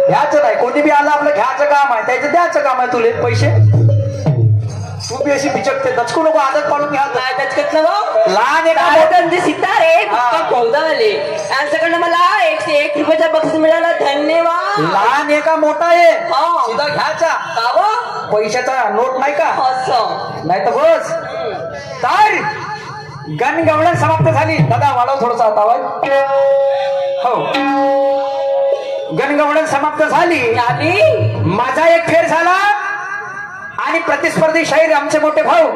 घ्यायचं नाही, कोणी बी आलं आपलं घ्यायचं काम आहे, त्याचं द्यायचं काम आहे. तुले पैसे तू बी अशी बिचकते दचकू नको, आदत पाडून घ्या. लहान एक सितारे पौदाले यांच्याकडनं मला 101 रुपयाचा बक्षीस मिळाला. धन्यवाद. लहान आहे का मोठा आहे सुद्धा घ्यायचा. पैशाचा नोट नाही का? नाही तर बस. तर गणगवळण समाप्त झाली. दादा वाढव थोडसा आता आवाज. हो, गणगवळण समाप्त झाली आणि माझा एक फेर झाला आणि प्रतिस्पर्धी शाहीर आमचे मोठे भाऊ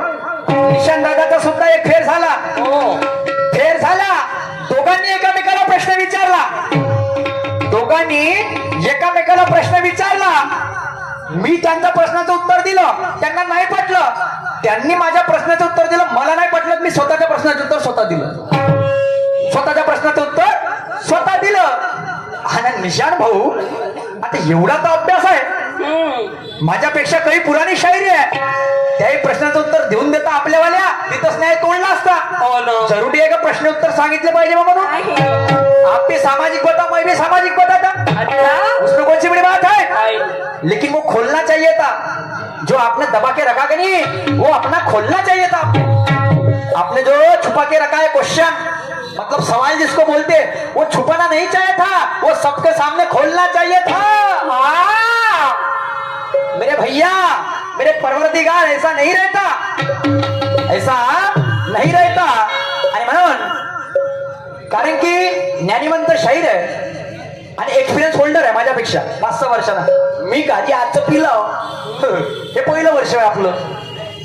निशांत दादाचा सुद्धा एक फेर झाला. फेर झाला. दोघांनी एकामेकाला प्रश्न विचारला. प्रश्न विचारला. मी त्यांच्या प्रश्नाचं उत्तर दिलं, त्यांना नाही पटलं. त्यांनी माझ्या प्रश्नाचं उत्तर दिलं, मला नाही पटलं. मी स्वतःच्या प्रश्नाचं उत्तर स्वतः दिलं. स्वतःच्या प्रश्नाचं उत्तर स्वतः दिलं. आणि निशांत भाऊ आता एवढा तर अभ्यास आहे, माझ्यापेक्षा काही पुराणी शायरी आहे. त्याही प्रश्नाचं उत्तर देऊन देता आपल्यावाल्या तिथंच नाही तोडला असता. जरुरी आहे का प्रश्न उत्तर सांगितले पाहिजे म्हणून? आपकी सामाजिक बता, मैं भी सामाजिक बताता. उसमें कौन सी बड़ी बात है? लेकिन वो खोलना चाहिए था. जो आपने दबा के रखा कि नहीं, वो अपना खोलना चाहिए था. आपने जो छुपा के रखा है क्वेश्चन, मतलब सवाल जिसको बोलते, वो छुपाना नहीं चाहिए था, वो सबके सामने खोलना चाहिए था. मेरे भैया, मेरे परवरदिगार, ऐसा नहीं रहता, ऐसा नहीं रहता. आणि म्हणून कारण की ज्ञानीवंत शाहीर आहे आणि एक्सपिरियन्स होल्डर आहे माझ्यापेक्षा 5 वर्षांना. मी का जे आजचं पिलं हे पहिलं वर्ष आहे आपलं.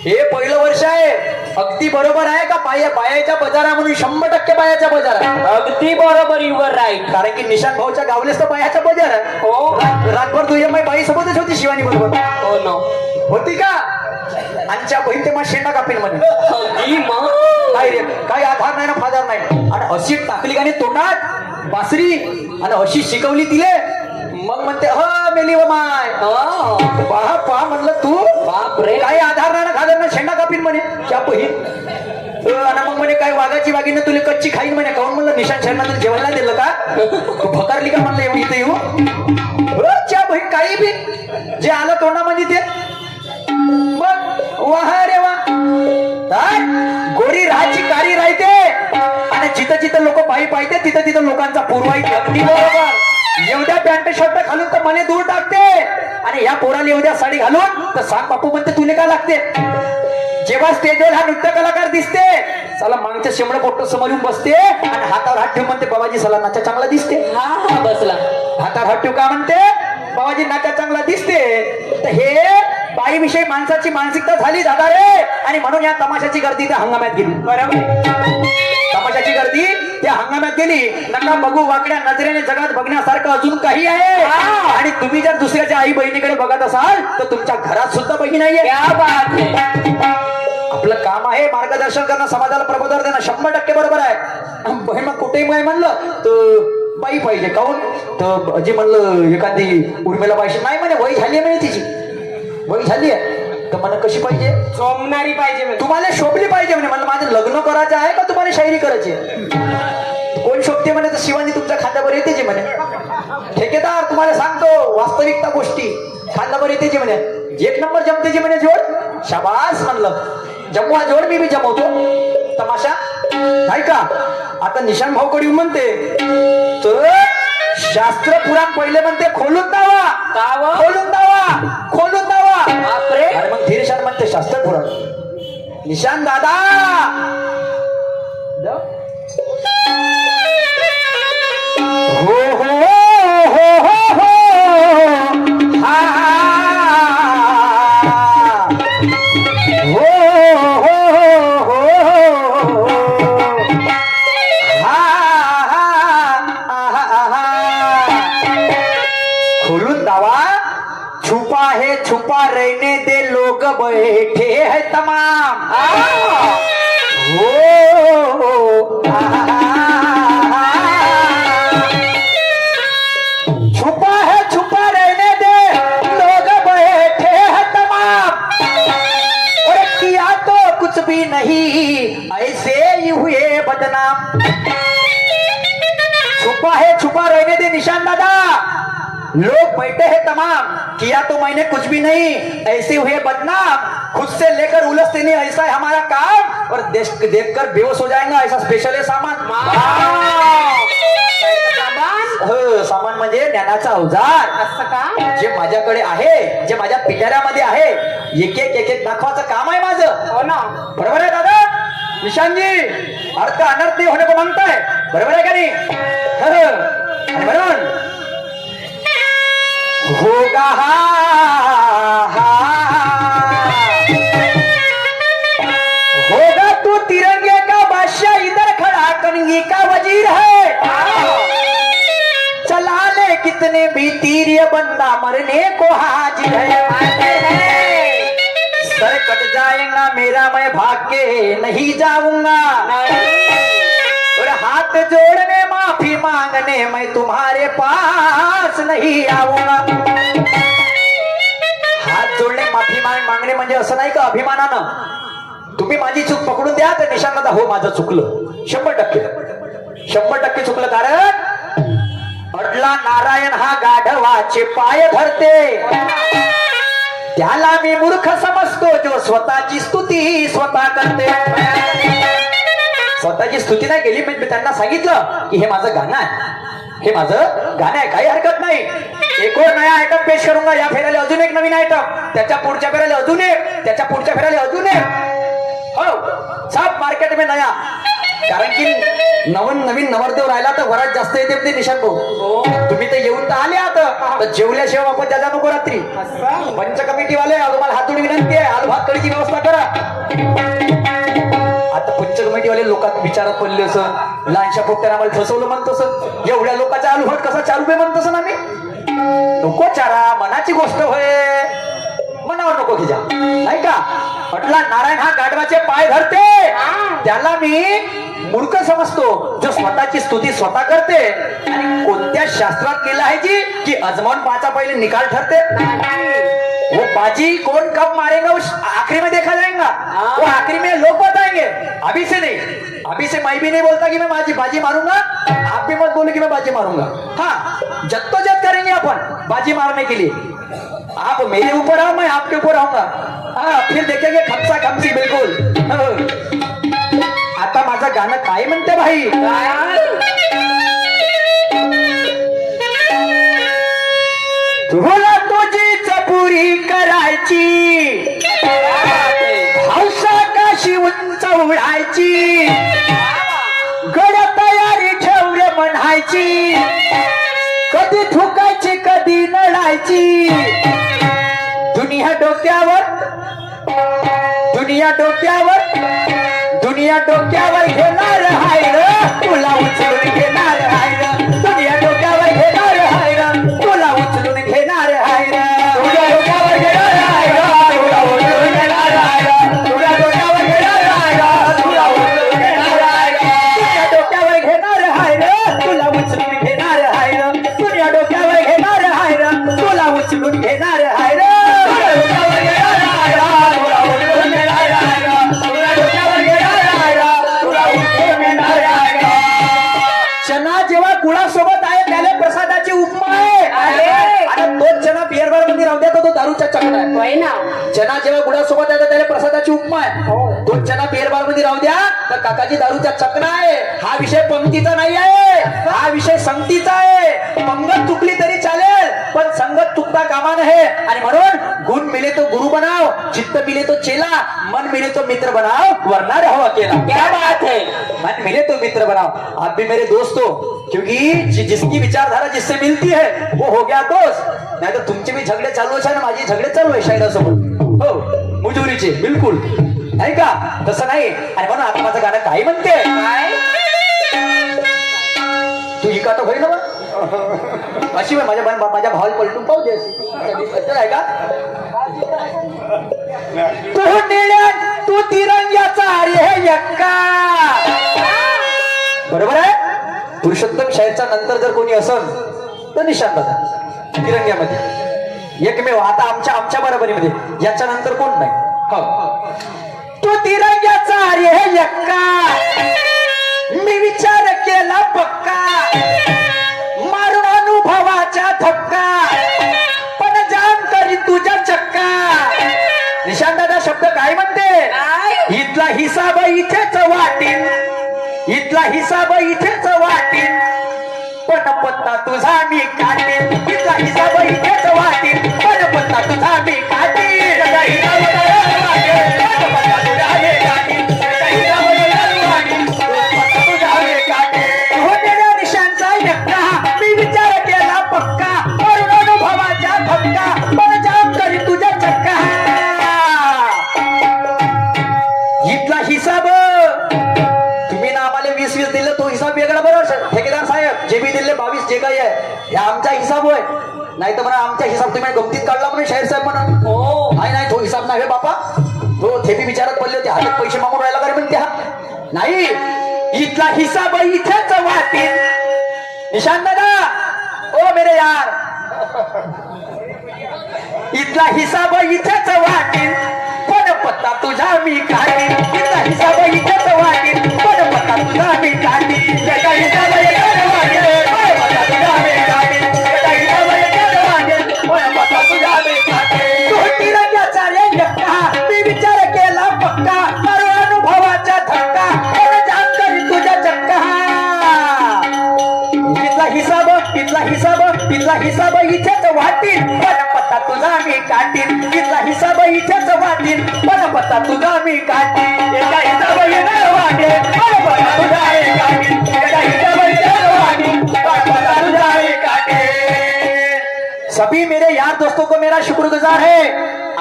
हे पहिलं वर्ष आहे. अगदी बरोबर आहे का? बायाच्या बाजारा म्हणून 100% बायाच्या बाजार आहे. अगदी बरोबर, युवर राईट. कारण की निशांत भाऊच्या गावलेच तर बायाचा बाजार आहे. हो, रातभर तुझ्या माई बाई सोबतच होती, शिवानी बरोबर. हो नो, होती का? आमच्या बहीण ते मग शेंडा कापील म्हणे. काय रे, काही आधार नाही ना फाधार नाही. आणि अशी टाकली का नाही तोंडात बासरी आणि अशी शिकवली तिले. मग म्हणते ह मेली व माय. पहा म्हणलं तू बापरे, काही आधार नाही ना खादर ना शेंडा कापील म्हणे त्या बहीण. आणि मग म्हणे काय वाघाची वाघीनं तुला कच्ची खाईन म्हणे. काऊन म्हणलं निशांत शर्मा तुला जेवायला दिलं का? तू भकारली का म्हणलं एवढी इथे येऊ? च्या बहीण काही बी जे आलं तोंडामध्ये ते मग वाह रे वा. गोरी राहायची कारी राहते आणि जिथं जिथं लोक पायी पाहिजे तिथं तिथं लोकांचा पुरवायची. अगदी बरोबर. एवढ्या पॅन्ट शर्ट घालून तर मने दूर टाकते आणि या पोराला एवढ्या साडी घालून तर सांग बापू म्हणते तुले का लागते. जेव्हा स्टेजवर हा नृत्य कलाकार दिसते चला मागच्या शेमडं पोट्ट समोर येऊन बसते आणि हातावर हात ठेवून म्हणते बाबाजी चला नाचा चांगला दिसते. हा बसला. हातावर हात ठेव का म्हणते बाबाजी नाचा चांगला दिसते. तर हे बाईविषयी माणसाची मानसिकता झाली दादा रे. आणि म्हणून या तमाशाची गर्दी त्या हंगामात गेली. बरोबर, तमाशाची गर्दी त्या हंगामात गेली. नका बघू वाकड्या नजरेने, जगात बघण्यासारखं अजून काही आहे. आणि तुम्ही जर दुसऱ्याच्या आई बहिणीकडे बघत असाल तर तुमच्या घरात सुद्धा बहीण नाहीये. आपलं काम आहे मार्गदर्शन करणं, समाजाला प्रबोधन देणं. 100% बरोबर आहे. बहीण मग कुठेही म्हणलं तर बाई पाहिजे. काऊन तर अजी म्हणलं एखादी उर्मिला पाहिजे नाही म्हणे. वय झाली म्हणे तिची, वय झाली आहे तर मला कशी पाहिजे? सोमणारी पाहिजे. तुम्हाला शोभली पाहिजे म्हणे. म्हणलं माझं लग्न करायचं आहे का तुम्हाला शायरी करायची? कोण शोभते म्हणे? तर शिवानी तुमच्या खांद्यावर येते जे म्हणे. ठेकेदार तुम्हाला सांगतो वास्तविकता गोष्टी, खांद्यावर येते जे म्हणे. 1 नंबर जमते जे म्हणे जोड. शाबास म्हणलं, जमवा जोड, मी बी जमवतो. तमाशा नाही का? आता निशांत भाऊकडे येऊन म्हणते तर शास्त्र पुराण पहिले म्हणते खोलून दावा, खोलून दावा, खोलून दावा. अरे मग धीरेशान म्हणते शास्त्र पुराण. निशांत दादा हो हो हो हो हो हा हो हो हो खोलून दावा, छुप छुपा रहने दे लोग बैठे हैं तमाम हो छुपा रहने दे लोग बैठे हैं तमाम और किया तो कुछ भी नहीं ऐसे ही हुए बदनाम छुपा रहने दे निशान दादा लोग बैठे हैं तमाम किया तो मैंने कुछ भी नहीं ऐसे हुए बदनाम खुद से लेकर उलझते नहीं ऐसा है हमारा काम और देखकर बेहोश हो जाएगा ऐसा स्पेशल है सामान सामान म्हणजे ज्ञानाचा अवजार असं का जे माझ्याकडे आहे जे माझ्या पिटाऱ्यामध्ये आहे एक एक दाखवायचं काम आहे माझं हो ना बरोबर आहे दादा निशानजी अर्थ अनर्थ होणे को मागताय बरोबर आहे का नाही बरोबर होगा होगा तू तिरंगे का बादशाह इधर खड़ा कनगी का वजीर है चला ले कितने भी तीर ये बंदा मरने को हाजिर है सर कट जाएगा मेरा मैं भाग के नहीं जाऊंगा और हाथ जोड़ने माफी मांगने मैं तुम्हारे पास नहीं आऊंगा हात जोडणे माफी मागणे म्हणजे असं नाही का अभिमानानं तुम्ही माझी चूक पकडून द्या तर निशांना हो माझं चुकलं 100% चुकलं कारण अडला नारायण हा गाढवाचे पाय धरते त्याला मी मूर्ख समजतो जो स्वतःची स्तुती स्वतः करते स्वतःची स्तुती नाही केली मी त्यांना सांगितलं की हे माझं गाणं आहे हे माझं गाणं आहे काही हरकत नाही एक और नया आयटम पेश करूंगा या फेऱ्याला अजून एक नवीन आयटम त्याच्या पुढच्या फेऱ्याला अजून एक त्याच्या पुढच्या फेऱ्याला अजून एक हो सब मार्केट में नया कारण की नवीन नवरदेव राहिला तर वरात जास्त येते ते निशान भाऊ तुम्ही तर येऊन तर आले आता तर जेवल्याशिवाय आपण त्याच्या नको रात्री पंच कमिटी वाले तुम्हाला हात जोडून विनंती आहे आलू भात कळीची व्यवस्था करा आता पंच कमिटी वाले लोकांना विचारात पडले असं लहानशा पोट्याने आम्हाला फसवलं म्हणतो सर एवढ्या लोकांचा आलू भात कसा चालू आहे म्हणतो सर आम्ही नको चारा मनाची गोष्ट होय मनावर नको घ्या नाही का म्हटला नारायण हा गाढवाचे पाय धरते त्याला मी मूर्ख समजतो जो स्वतःची स्तुती स्वतः करते आणि कोणत्या शास्त्रात केलं आहे जी की अजमावून पाचा पहिले निकाल ठरते वो बाजी कौन कब मारेगा उस आखिरी में देखा जाएगा वो आखिरी में लोग बताएंगे अभी से नहीं अभी से मैं भी नहीं बोलता कि मैं बाजी मारूंगा आप भी मत बोलो कि मैं बाजी मारूंगा हाँ जद्दोजहद करेंगे अपन बाजी मारने के लिए आप मेरे ऊपर आओ मैं आपके ऊपर आऊंगा हाँ फिर देखेंगे खमसा खमसी बिल्कुल आता माझं गाणं काय म्हणते भाई तुला तुझीच पुरी करायची हौसा काशी उंच उडायची गड तयारी ठेवले म्हणायची कधी थुकायची कधी नडायची दुनिया डोक्यावर घेणार हाय र तुला उचलून घेणार हाय र दुनिया डोक्यावर घेणार हाय र तुला उचलून घेणार हाय र तुझ्या डोक्यावर घेणार हाय र तुला उचलून घेणार हाय र तुझ्या डोक्यावर घेणार हाय र तुला उचलून घेणार हाय र तुझ्या डोक्यावर घेणार हाय र तुला उचलून घेणार हाय र तुझ्या डोक्यावर घेणार हाय र तुला उचलून घेणार हाय र चना जेव्हा गुळासोबत आहे त्याला प्रसादाची उपमा आहे आणि तोच चना बिअर बार मध्ये राहू द्या तो दारूचा चक्र आहे चना जेव्हा गुळासोबत आहे त्याला प्रसादाची उपमा आहे तोच चना बिअर बार मध्ये राहू द्या तर काकाजी दारूचा चक्र आहे हा विषय पंक्तीचा नाही आहे हा विषय संगतीचा आहे पंगत चुकली तरी चालेल पण संगत चुकता कामा नये आणि म्हणून गुण मिले तो गुरु बनाओ चित्त मिले तो चेला मन मिले तो मित्र बनाओ वरना रहो अकेला क्या बात है मन मिले तो मित्र बनाओ आप भी मेरे दोस्त हो क्योंकि जिसकी विचारधारा जिससे मिलती है वो हो गया दोस्त नाही तर तुमचे भी झगडे चालू आहे ना माझे झगडे चालू आहे शायरासोबत हो मुजुरीचे बिलकुल नाही का तसं नाही आणि म्हणून आता माझं गाणं काय म्हणते तू इका तर होईल ना अशी माझ्या माझ्या भावाला पलटून पाहू दे अशी आहे का तू निळ्या तू तिरंग्याचा अरे यक्का बरोबर आहे पुरुषोत्तम शाहीरच्या नंतर जर कोणी असल तर निशांत दादा तिरंग्यामध्ये एकमेव आता आमच्या बरोबरीमध्ये याच्या नंतर कोण नाही हो तू तिरंग्याचा अरे यक्का मी विचार केला पक्का मारून अनुभवाच्या धक्का पण जाम करी तुझ्या चक्का निशांत दादा शब्द काय म्हणते इथला हिसाब इथेच वाटीन इथला हिसाब इथेच वाटीन पण पत्ता तुझा मी काटीन इथला हिसाब इथेच वाटीन पण पत्ता तुझा मी काटीन निशांचा यक्का मी विचार केला पक्का वरून अनुभवाच्या धक्का पण जाम करी तुझ्या चक्का इथला हिसाब तुम्ही ना आम्हाला 20 दिले तो हिसाब वेगळा बरोबर ठेकेदार साहेब जे बी दिले 22 जे काही आहे हे आमचा हिसाब होय नाही तर म्हणा आमचा हिसाब तुम्ही गमतीत काढला म्हणून शाहीर साहेब म्हणा हो नाही तो हिसाब नाही बापा तो थेपी विचारत पडले होते हातात पैसे मागून राहिला का म्हणते हा नाही इथला हिसाब इथेच वाटीन निशांत दादा ओ मेरे यार इथला हिसाब इथेच वाटीन पण पत्ता तुझा मी काढीन इथला हिसाब इथेच वाटीन पण पत्ता तुझा मी काढीन त्याचा हिसाब इथेच वाटीन पत्ता तुझा मी काढीन त्याचा हिसाब इथेच वाटीन पत्ता तुझा मी काढीन तू तिरंग्याचा रे यक्का मी विचार केला पक्का मारून अनुभवाचा धक्का पण जाम करी तुझ्या चक्का इथला हिसाब इथेच वाटीन पण पत्ता तुझा मी काटीन इथला हिसाब इथेच वाटीन पण पत्ता तुझा मी काटीन एका हिसाब इथेच वाटीन पण पत्ता तुझा मी काटीन एका हिसाब इथेच वाटीन पण पत्ता तुझा मी काटीन सभी मेरे यार दोस्तों को मेरा शुक्रगुजार है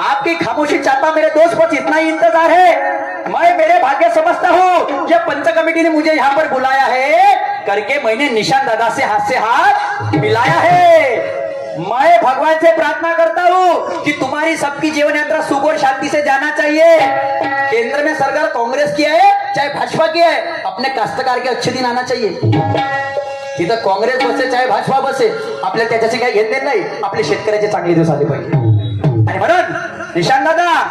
आपकी खामोशी चाहता मेरे दोस्त को इतना ही इंतजार है मैं मेरे भाग्य समझता हूँ ये पंच कमेटी ने मुझे यहाँ पर बुलाया है करके मैंने निशांत दादा से हाथ मिलाया है मैं भगवान से प्रार्थना करता हूँ कि तुम्हारी सबकी जीवन यात्रा सुख और शांति से जाना चाहिए केंद्र में सरकार कांग्रेस की है चाहे भाजपा की है अपने काश्तकार के अच्छे दिन आना चाहिए तिथं काँग्रेस बसे चाहे भाजपा बसे आपल्याला त्याच्याशी काही घेणं देणं नाही आपले शेतकऱ्याचे चांगले दिवस आले पाहिजे आणि म्हणून निशांत दादा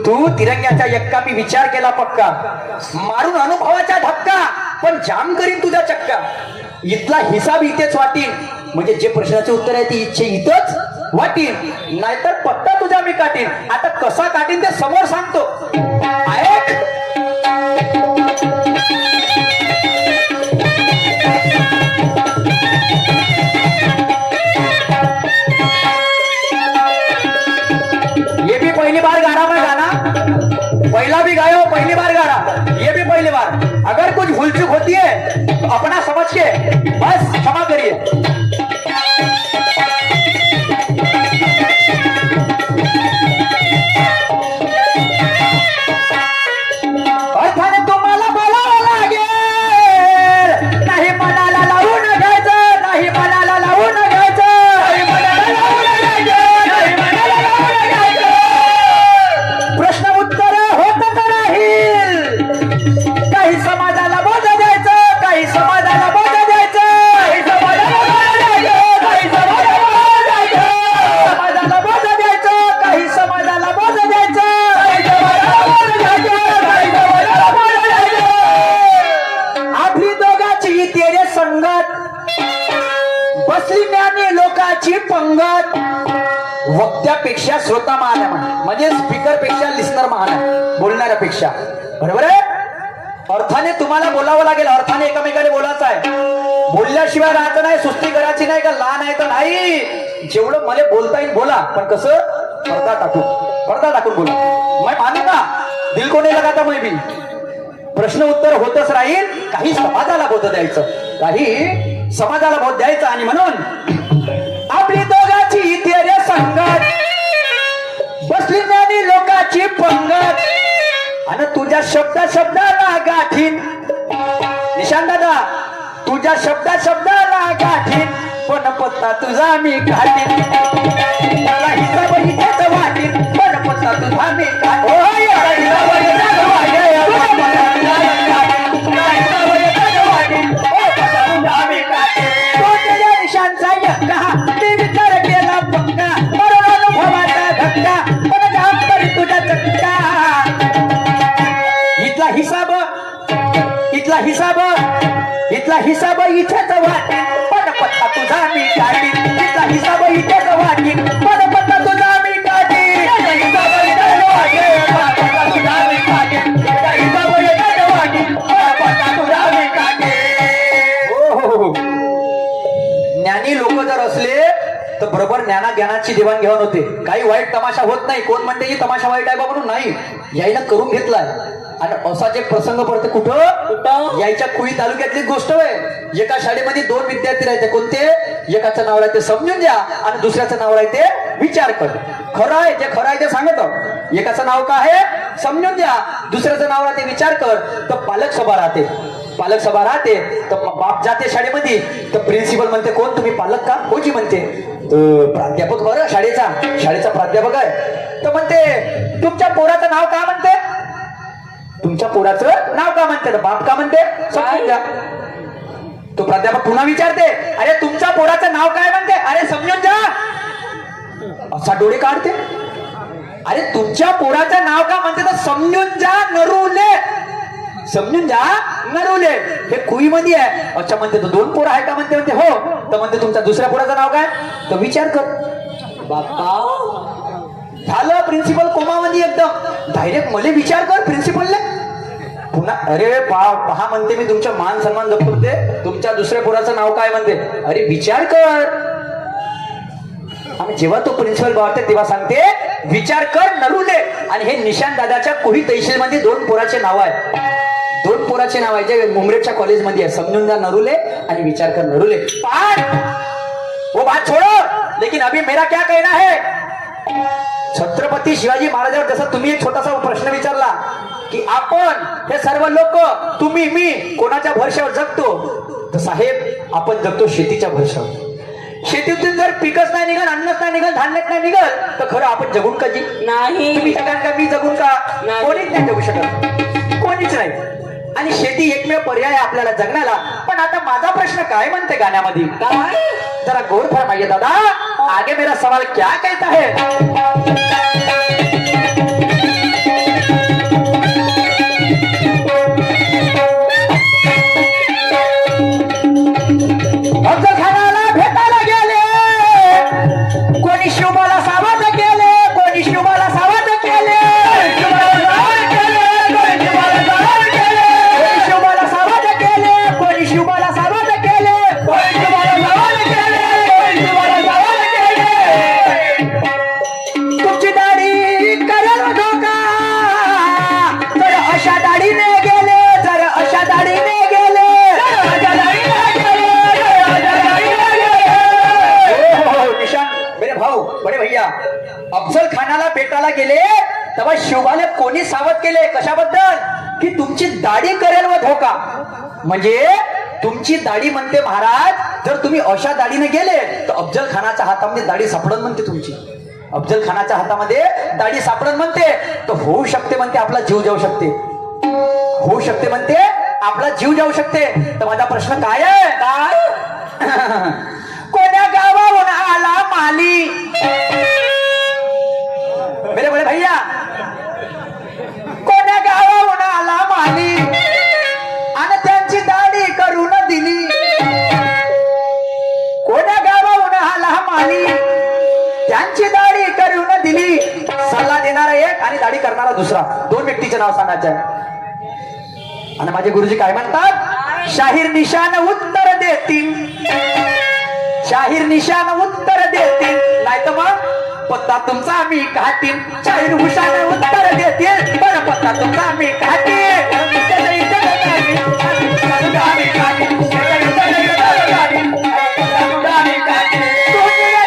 तू तिरंग्याचा यक्का मी विचार केला पक्का मारून अनुभवाचा धक्का पण जाम करीन तुझा चक्का इथला हिसाब इथेच वाटीन म्हणजे जे प्रश्नाचे उत्तर आहे ती इच्छे इथंच वाटीन नाहीतर पत्ता तुझा मी काटीन आता कसा काटीन ते समोर सांगतो ऐक ये भी पहली बार गा रहा मैं गाना पहला भी गाया पहली बार गा रहा ये भी पहली बार अगर कुछ भूल चूक होती है तो अपना समझ के बस क्षमा करिए अर्थाने तुम्हाला बोलावं लागेल नाही मनाला लावून घ्यायचं नाही मनाला लावून घ्यायचं नाही मनाला लावून घ्यायचं नाही मनाला लावून घ्यायचं प्रश्न उत्तर होतच राहील काही समाजाला बोध द्यायचं काही समाजाला बोध द्यायचं काही समाजाला बोध द्यायचं काही समाजाला बोध द्यायचं काही समाजाला बोध द्यायचं काही समाजाला बोध द्यायचं आपली दोघाची तेरे संगत बसली ज्ञानी लोकाची पंगत वक्त्यापेक्षा श्रोता महान आहे म्हणजे स्पीकर पेक्षा लिस्नर महान आहे बोलणाऱ्यापेक्षा बरोबर आहे अर्थाने तुम्हाला बोलावं लागेल अर्थाने एकमेकाने बोलायचं आहे बोलल्याशिवाय राहायचं नाही सुस्ती करायची नाही का लहान आहे तर नाही जेवढं मला बोलता येईल बोला पण कसं पडदा टाकून बोला मैं मानूंगा दिल को नहीं लगाता मैं भी प्रश्न उत्तर होतच राहील काही समाजाला बोध द्यायचं काही समाजाला बोध द्यायचं आणि म्हणून आपली दोघाची तेरे संगत बसली ज्ञानी लोकाची पंगत आणि तुझ्या शब्दाला गाठीन निशांत दादा तुझ्या शब्दाला गाठीन पण पत्ता तुझा मी काढीन मला हिसाब इथेच वाटीन पण पत्ता तुझा मी काढीन मला हिसाब इथेच वाटीन, तुझा हिसाब इथेच वाटीन, पत्ता तुझा मी काढीन. तो तुझ्या निशांचा यक्का मी विचार केला पक्का मरण अनुभवाचा धक्का पण जाम करी तुझ्या चक्का. इथला हिसाब इथेच वाटीन पण पत्ता तुझा मी काढीन इथला हिसाब इथेच वाटीन पण पत्ता तुझा मी काढीन इथला हिसाब इथेच वाटीन पण पत्ता तुझा मी काढीन इथला हिसाब इथेच वाटीन पण पत्ता तुझा मी काढीन. हो. ज्ञानी लोक जर असले तर बरोबर ज्ञानाची देवाणघेवाण होते. काही वाईट तमाशा होत नाही. कोण म्हणते की तमाशा वाईट आहे बा म्हणून नाही, यायनं करून घेतलाय. आणि असाच एक प्रसंग पडते कुठं यायच्या कुळी तालुक्यातली गोष्ट आहे. एका शाळेमध्ये 2 विद्यार्थी राहते. कोणते? एकाचं नाव राहते समजून द्या आणि दुसऱ्याचं नाव राहते विचार कर. खरं आहे, जे खरं आहे ते सांगत. एकाचं नाव काय आहे समजून द्या, दुसऱ्याचं नाव राहते विचार कर. तर पालक सभा राहते. तर बाप जाते शाळेमध्ये. तर प्रिन्सिपल म्हणते कोण तुम्ही पालक का? हो जी म्हणते. तर प्राध्यापक बरं शाळेचा प्राध्यापक आहे. तर म्हणते तुमच्या पोराचं नाव काय म्हणते? तुमच्या पोराचं नाव का म्हणते? बाप का म्हणते? समजून द्या. तो प्राध्यापक पुन्हा विचारते अरे तुमच्या पोराचं नाव काय म्हणते? अरे समजून जा. असा डोळे काढते. अरे तुमच्या पोराचं नाव का म्हणते? तर समजून जा नरुले. हे कुई मध्ये आहे. अच्छा म्हणते तो 2 पोरं आहे का? म्हणते हो. तर म्हणते तुमच्या दुसऱ्या पोराचं नाव काय? तर विचार कर. बाप्पा झालं प्रिन्सिपल कोमामध्ये एकदम. डायरेक्ट मला विचार कर प्रिन्सिपलने. पुन्हा अरे पहा म्हणते मी तुमच्या मान सन्मान जपते. तुमच्या दुसऱ्या पोराचं नाव काय म्हणते? अरे विचार कर. आणि जेव्हा तो प्रिन्सिपल बावरते तेव्हा सांगते विचार कर नरुले. आणि हे निशान दादाच्या कोही तहसील मध्ये 2 पोराचे नाव आहे. 2 पोराचे नाव आहे जे मुंबईच्या कॉलेजमध्ये आहे. समजून द्या नरुले आणि विचार कर नरुले. पण वो बात छोड़ो, लेकिन अभी मेरा क्या कहना है. छत्रपती शिवाजी महाराजांवर जसा तुम्ही एक छोटासा प्रश्न विचारला की आपण हे सर्व लोक तुम्ही मी कोणाच्या भरशावर जगतो. तर साहेब आपण जगतो शेतीच्या भरशावर. शेतीतून जर पिकच नाही निघत, अन्नच नाही निघत, धान्यच नाही निघत तर खरं आपण जगून का जी? नाही. तुम्ही जगाल का? मी जगून का? कोणीच नाही जगू शकत, कोणीच नाही. आणि शेती एकमेव पर्याय आहे आपल्याला जगण्याला. पण आता माझा प्रश्न काय म्हणते गाण्यामध्ये? काय? जरा गौर फरमाइए दादा. आगे मेरा सवाल क्या कहता है? अफजलखानाला भेटायला गेले, कोणी शिवबाला सावध केले, कोणी शिवबाला सावध केले, तुमची दाढी करेल धोका. तर अशा दाढीने गेले, जर अशा दाढीने गेले, निशान मेरे भाऊ बडे भैया अफजल खानाला भेटायला गेले तेव्हा शिवबाने कोणी सावध केले? कशाबद्दल? की तुमची दाढी करेल व धोका. म्हणजे तुमची दाढी म्हणते महाराज जर तुम्ही अशा दाढीने गेले तर अफजल खानाच्या हातामध्ये दाढी सापडत म्हणते तुमची. अफजल खानाच्या हातामध्ये दाढी सापडत म्हणते. तर होऊ शकते म्हणते आपला जीव जाऊ शकते. होऊ शकते म्हणते आपला जीव जाऊ शकते. तर माझा प्रश्न काय आहे? काय? कोण्या गावाहून आला माली? मेरे बडे भैया कोण्या गावाहून आला माली आणि त्यांची दाढी करून दिली. कोण्या गावाहून आला माली त्यांची दाढी करून दिली. सल्ला देणारा एक आणि दाढी करणारा दुसरा. 2 व्यक्तीचे नाव सांगायचे आहे. आणि माझे गुरुजी काय म्हणतात? शाहीर निशान उत्तर देतील, शाहीर निशान उत्तर देतील, नाही तर मग पत्ता तुमचा आम्ही काढतील. शाहीर हुशार उत्तर देतील पण पत्ता तुमचा आम्ही काढतील.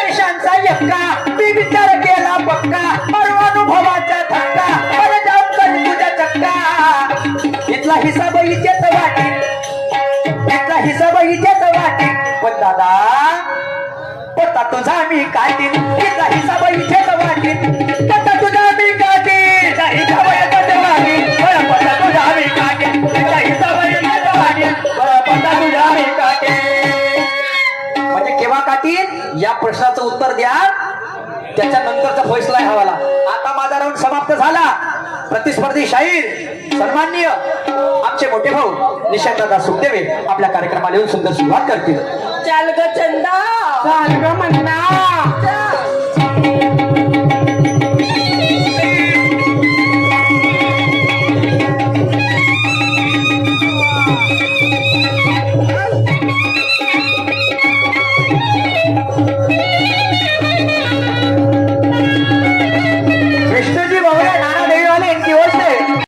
निशांचा यक्का मी विचार केला पक्का मरू अनुभवाचा धक्का पण जाऊन कर तुझ्या चक्का. इथला हिसाब इथेच वाटेल, इथला हिसाब तुझा मी काटीन तिचा हिसाब इथेच वाटीन कसा तुझा मी काटीन तिचा हिसाब इथेच वाटीन पता तुझा मी काटीन तिचा हिसाब इथेच वाटीन पता तुझा मी काटीन. म्हणजे केव्हा काटीन या प्रश्नाचं उत्तर द्या, त्याच्यानंतरचा फैसला आहे हवाला. आता माझा राऊंड समाप्त झाला. प्रतिस्पर्धी शाहीर सन्माननीय आमचे मोठे भाऊ निशांतदादा सुखदेवे आपल्या कार्यक्रमाला येऊन सुंदर सुरुवात करतील. चाल ग चंदा, चाल ग म्हणा,